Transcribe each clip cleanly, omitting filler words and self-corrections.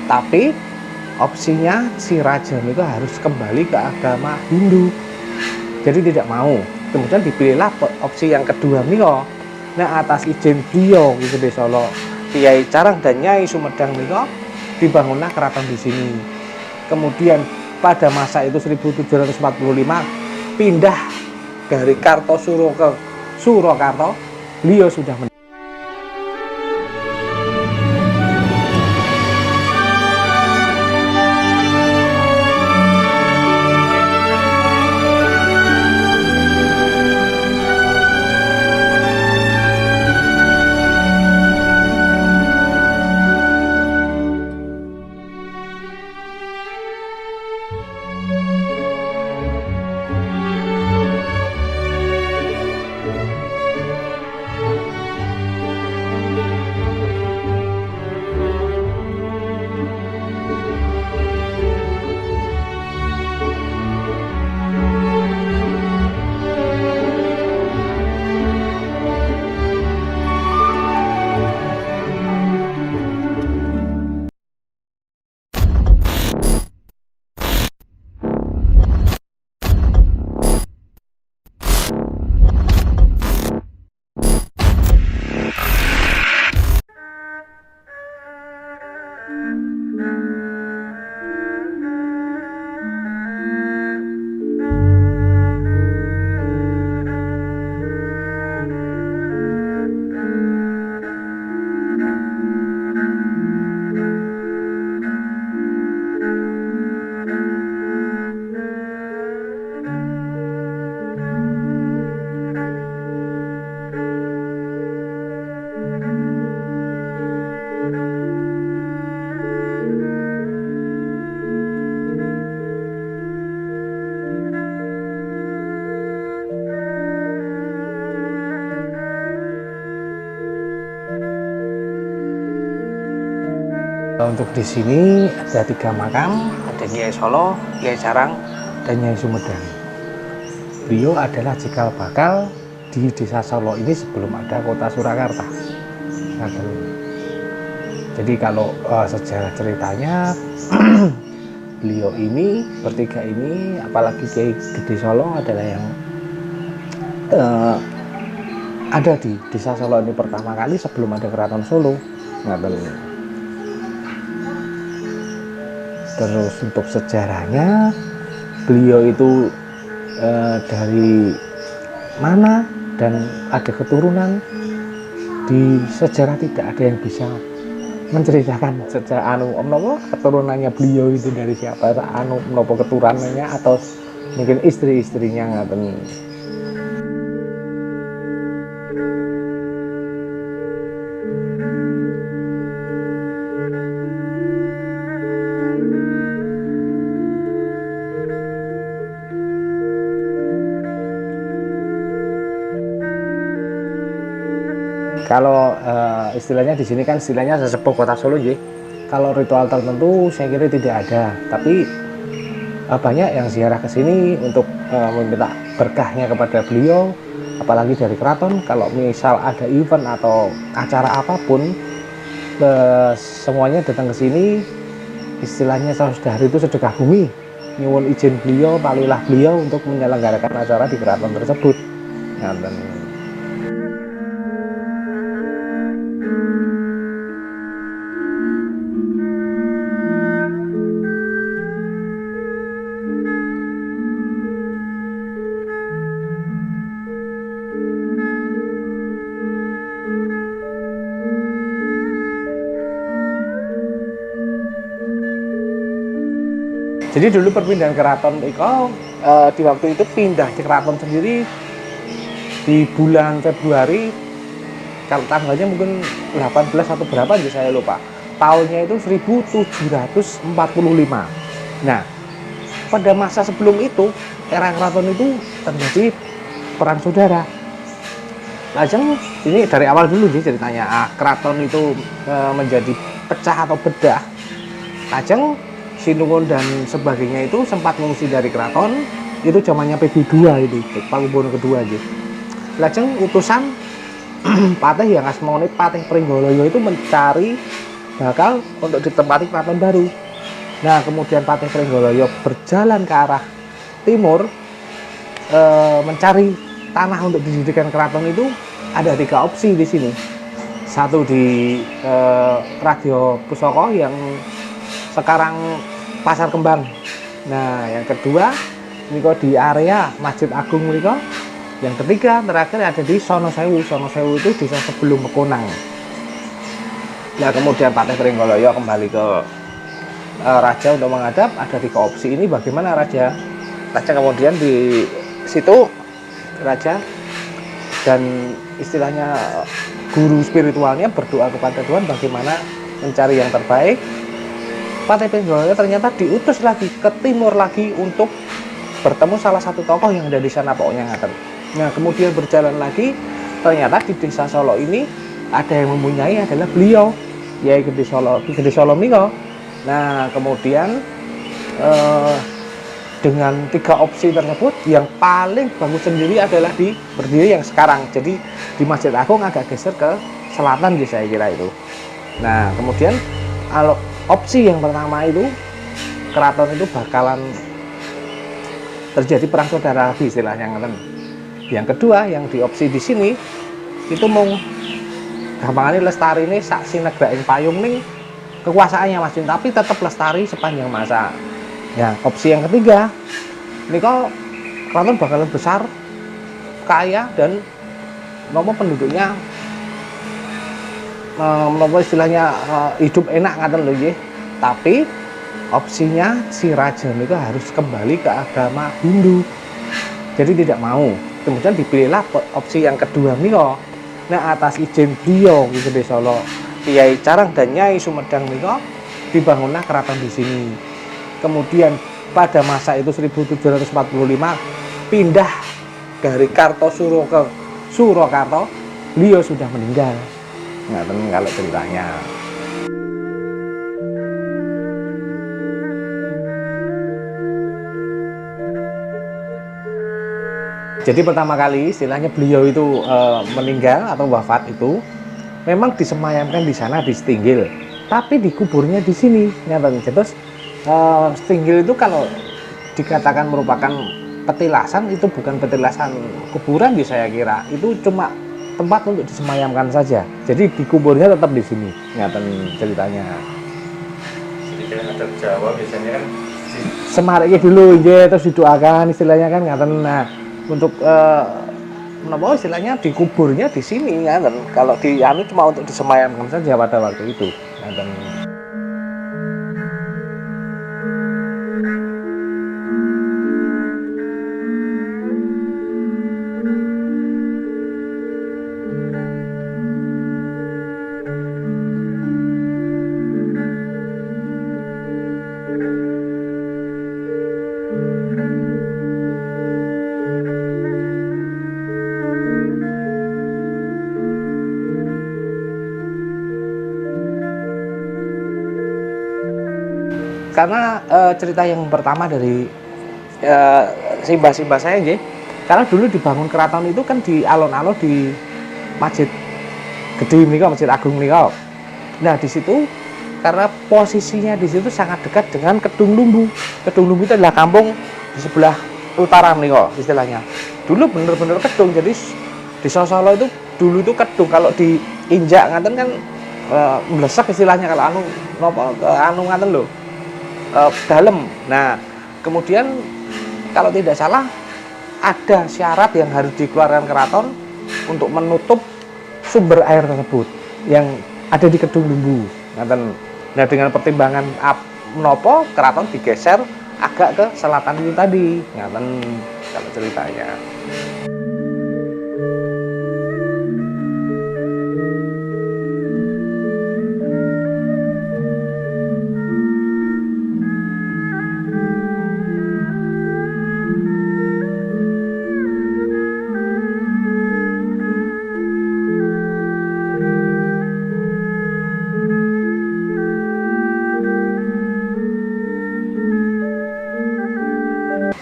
Tapi opsinya si raja itu harus kembali ke agama Hindu. Jadi tidak mau. Kemudian dipilihlah opsi yang kedua nih. Nah, atas izin beliau Gede Solo, Kiai Carang dan Nyai Sumedang nih, dibangunlah keraton di sini. Kemudian pada masa itu 1745 pindah dari Kartosuro ke Surakarta. Beliau sudah untuk di sini ada 3 makam, ada Kiai Solo, Kiai Carang, dan Nyai Sumedang. Beliau adalah cikal bakal di Desa Solo ini sebelum ada kota Surakarta. Jadi kalau sejarah ceritanya beliau ini bertiga ini, apalagi Kiai Gede Solo adalah yang ada di Desa Solo ini pertama kali sebelum ada Keraton Solo. Terus untuk sejarahnya, beliau itu dari mana dan ada keturunan, di sejarah tidak ada yang bisa menceritakan sejarah keturunannya beliau itu dari siapa, keturunannya atau mungkin istri-istrinya ngaten. Kalau istilahnya di sini kan istilahnya sesepuh kota Solo, ya. Kalau ritual tertentu saya kira tidak ada, tapi banyak yang ziarah ke sini untuk meminta berkahnya kepada beliau, apalagi dari keraton. Kalau misal ada event atau acara apapun, semuanya datang ke sini. Istilahnya saudari itu sedekah bumi, nyuwun izin beliau, palilah beliau untuk menyelenggarakan acara di keraton tersebut. Jadi dulu perpindahan keraton Iko di waktu itu pindah ke keraton sendiri di bulan Februari, kalau tanggalnya mungkin 18 atau berapa aja saya lupa. Tahunnya itu 1745. Nah, pada masa sebelum itu, era keraton itu terjadi perang saudara. Lajeng ini dari awal dulu sih ceritanya. Keraton itu menjadi pecah atau bedah. Lajeng Sinuwun dan sebagainya itu sempat mengungsi dari keraton, itu zamannya PB2 itu, Pakubono kedua aja. Lajeng utusan Patih yang asmane Patih Pringgoloyo itu mencari bakal untuk ditempati keraton baru. Nah, kemudian Patih Pringgoloyo berjalan ke arah timur mencari tanah untuk didirikan keraton itu ada 3 opsi di sini. Satu di Radio Pusaka yang sekarang Pasar Kembang. Nah, yang kedua niko di area Masjid Agung niko. Yang ketiga terakhir ada di Sonosewu. Sonosewu itu desa sebelum Mekonang. Nah, kemudian Patih Pringgoloyo kembali ke raja untuk menghadap. Ada 3 opsi ini, bagaimana raja? Raja kemudian di situ raja dan istilahnya guru spiritualnya berdoa kepada Tuhan bagaimana mencari yang terbaik. Patih Pringgoloyo ternyata diutus lagi ke timur lagi untuk bertemu salah satu tokoh yang ada di sana, pokoknya ngaten. Nah, kemudian berjalan lagi, ternyata di desa Solo ini ada yang mempunyai adalah beliau, yaitu Gede Solo niko. Nah, kemudian dengan 3 opsi tersebut yang paling bagus sendiri adalah di berdiri yang sekarang. Jadi di Masjid Agung agak geser ke selatan saya kira itu. Nah, kemudian kalau opsi yang pertama itu keraton itu bakalan terjadi perang saudara lagi istilahnya ngeten. Yang kedua yang di opsi di sini itu mau gampangane lestari ini sak sinegraing payung ning kekuasaannya Mas, tapi tetap lestari sepanjang masa. Ya, opsi yang ketiga niko keraton bakalan besar, kaya dan nopo penduduknya nopo istilahnya hidup enak ngaten lho nggih. Tapi opsinya si raja niko harus kembali ke agama Hindu. Jadi tidak mau. Kemudian dipilihlah opsi yang kedua niko. Nah, atas izin beliau Gede Solo Kiai Carang dan Nyai Sumedang niko dibangunlah keraton di sini. Kemudian pada masa itu 1745 pindah dari Kartosuro ke Surakarta, beliau sudah meninggal. Ngaten kalau ceritanya. Jadi pertama kali istilahnya beliau itu meninggal atau wafat itu memang disemayamkan di sana di Stinggil, tapi dikuburnya di sini. Terus Stinggil itu kalau dikatakan merupakan petilasan itu bukan petilasan kuburan saya kira, itu cuma tempat untuk disemayamkan saja. Jadi dikuburnya tetap di sini. Ceritanya. Jadi kan adat Jawa biasanya kan semariknya dulu terus didoakan istilahnya kan ngaten. Nah, untuk menapa istilahnya dikuburnya di sini ngaten. Kalau di anu cuma untuk disemayamkan saja pada waktu itu ngaten. Karena cerita yang pertama dari simbah-simbah saya nggih, karena dulu dibangun keraton itu kan di alon-alon di Masjid Gede nika, Masjid Agung nika. Nah, di situ karena posisinya di situ sangat dekat dengan Kedung Lumbu. Kedung Lumbu itu adalah kampung di sebelah utara nika istilahnya. Dulu bener-bener kedung, jadi di Solo itu dulu itu kedung, kalau diinjak ngaten kan melesak istilahnya, kalau anu napa anu ngaten lho. Dalam. Nah, kemudian kalau tidak salah ada syarat yang harus dikeluarkan keraton untuk menutup sumber air tersebut yang ada di Kedung Lumbu. Nah, dengan pertimbangan menopo keraton digeser agak ke selatan itu tadi. Kalau ceritanya.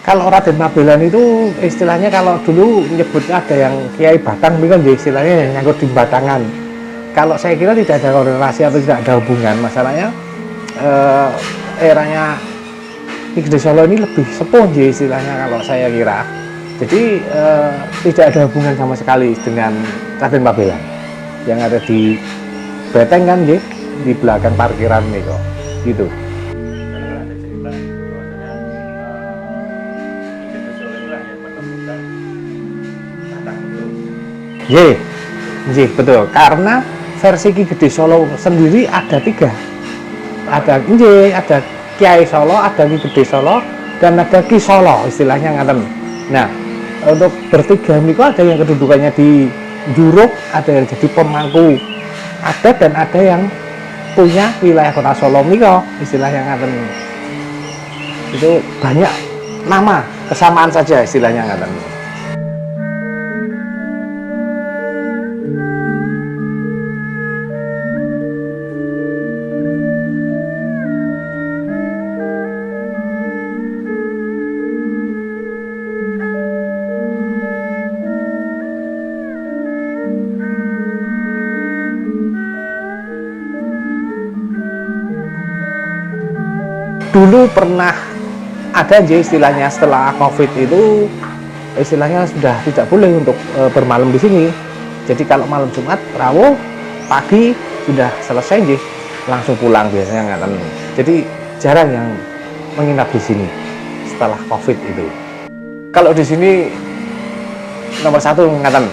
Kalau Raden Mabelan itu istilahnya kalau dulu menyebutnya ada yang Kiai Batang, itu kan istilahnya yang nyangkut di batangan. kalau saya kira tidak ada korelasi atau tidak ada hubungan. Masalahnya eranya Ki Gede Solo ini lebih sepuh istilahnya kalau saya kira. Jadi tidak ada hubungan sama sekali dengan Raden Pabelan yang ada di Beteng kan, di belakang parkiran nih kok, gitu. Karena ada cerita bahwasanya Ki Gede Solo inilah yang menemukan batang itu. Betul. Karena versi Ki Gede Solo sendiri ada 3. Ada Kiai Solo, ada Ki Gede Solo, dan ada Ki Solo istilahnya ngaten. Nah, untuk bertiga niku ada yang kedudukannya di Juruk, ada yang jadi pemangku adat, dan ada yang punya wilayah kota Solo niku istilahnya ngaten. Itu banyak nama, kesamaan saja istilahnya ngaten. Dulu pernah ada istilahnya setelah COVID itu istilahnya sudah tidak boleh untuk bermalam di sini. Jadi kalau malam Jumat rawuh pagi sudah selesai langsung pulang biasanya ngaten. Jadi jarang yang menginap di sini setelah COVID itu. Kalau di sini nomor 1 ngaten,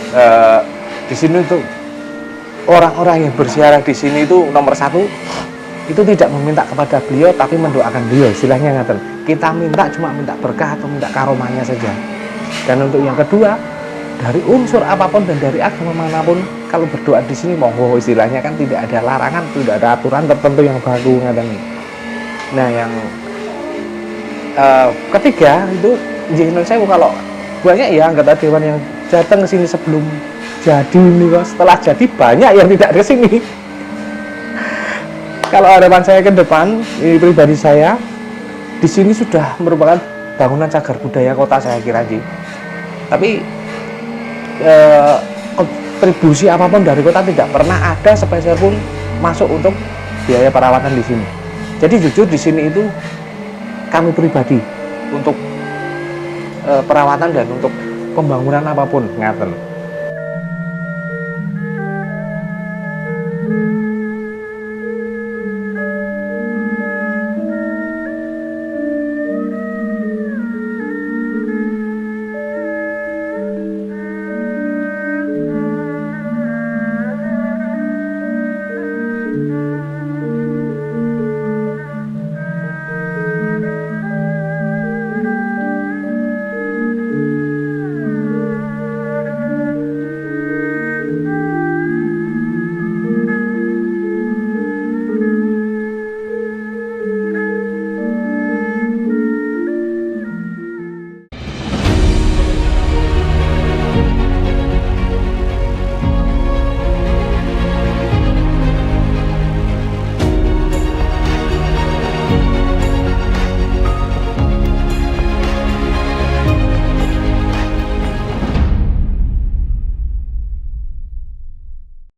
di sini tuh orang-orang yang bersiarah di sini itu nomor 1 itu tidak meminta kepada beliau tapi mendoakan beliau istilahnya ngaten. Kita minta cuma minta berkah atau minta karomahnya saja. Dan untuk yang kedua, dari unsur apapun dan dari agama manapun kalau berdoa di sini monggo istilahnya kan, tidak ada larangan, tidak ada aturan tertentu yang baku ngaten. Nah, yang ketiga itu saya kalau banyak ya anggota dewan yang datang ke sini sebelum jadi ini, setelah jadi banyak yang tidak ke sini. Kalau harapan saya ke depan, ini pribadi saya, di sini sudah merupakan bangunan cagar budaya kota saya kira Tapi kontribusi apapun dari kota tidak pernah ada sepeser pun masuk untuk biaya perawatan di sini. Jadi jujur di sini itu kami pribadi untuk perawatan dan untuk pembangunan apapun ngaten.